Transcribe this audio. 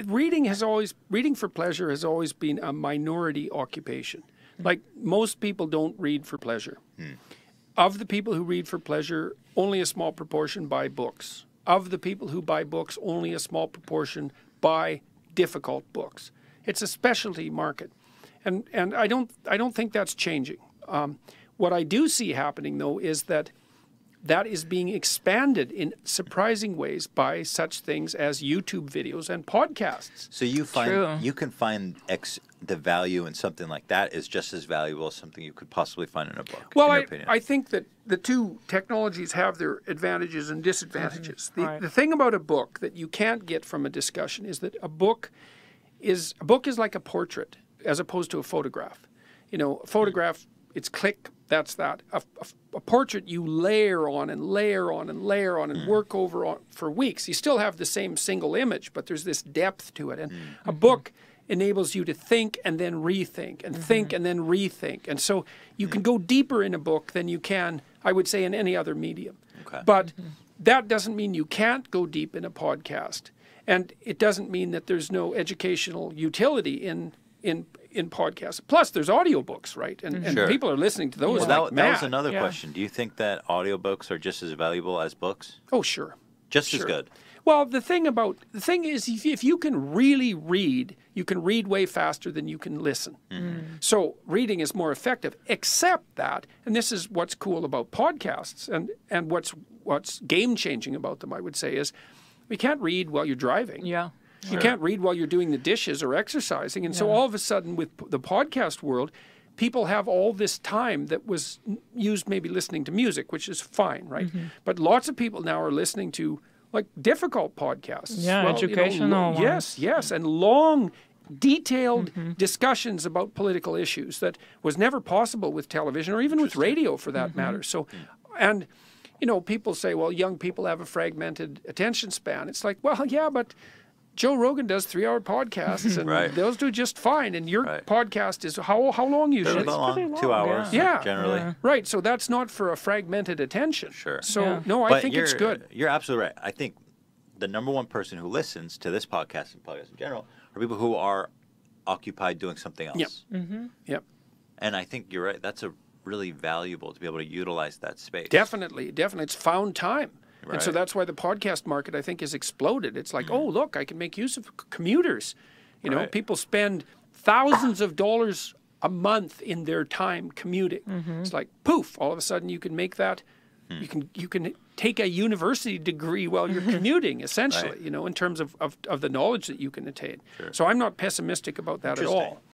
reading for pleasure has always been a minority occupation. Like, most people don't read for pleasure. Of the people who read for pleasure, only a small proportion buy books. Of the people who buy books, only a small proportion buy difficult books. It's a specialty market. And I don't think that's changing. What I do see happening, though, is that is being expanded in surprising ways by such things as YouTube videos and podcasts. So you can find the value in something like that is just as valuable as something you could possibly find in a book. Well, I think that the two technologies have their advantages and disadvantages. The thing about a book that you can't get from a discussion is that a book is like a portrait as opposed to a photograph. You know, a photograph, it's click, that's that. A portrait you layer on and layer on and layer on and work over on for weeks. You still have the same single image, but there's this depth to it. And a book enables you to think and then rethink and think and then rethink. And so you can go deeper in a book than you can, I would say, in any other medium. Okay. But that doesn't mean you can't go deep in a podcast. And it doesn't mean that there's no educational utility in podcasts. Plus, there's audiobooks, right? And people are listening to those. Well, that was another question. Do you think that audiobooks are just as valuable as books? Oh, sure. Just as good? Well, the thing is, if you can really read, you can read way faster than you can listen. So reading is more effective, except that, and this is what's cool about podcasts, and what's game-changing about them, I would say, is we can't read while you're driving. Yeah. You can't read while you're doing the dishes or exercising. And so all of a sudden with the podcast world, people have all this time that was used maybe listening to music, which is fine, right? But lots of people now are listening to like difficult podcasts. Yeah, educational ones. Yes, and long, detailed discussions about political issues that was never possible with television or even with radio for that matter. So, and, you know, people say, well, young people have a fragmented attention span. It's like, well, yeah, but Joe Rogan does 3-hour podcasts, and those do just fine. And your podcast is how long usually? It's long, 2 hours, generally. Yeah. Right, so that's not for a fragmented attention. Sure. So, no, I think it's good. You're absolutely right. I think the number one person who listens to this podcast and podcasts in general are people who are occupied doing something else. Yep. And I think you're right. That's really valuable to be able to utilize that space. Definitely. It's found time. Right. And so that's why the podcast market, I think, has exploded. It's like, oh, look, I can make use of commuters. You know, people spend thousands of dollars a month in their time commuting. It's like, poof, all of a sudden you can make that. You can take a university degree while you're commuting, essentially, you know, in terms of the knowledge that you can attain. So I'm not pessimistic about that at all.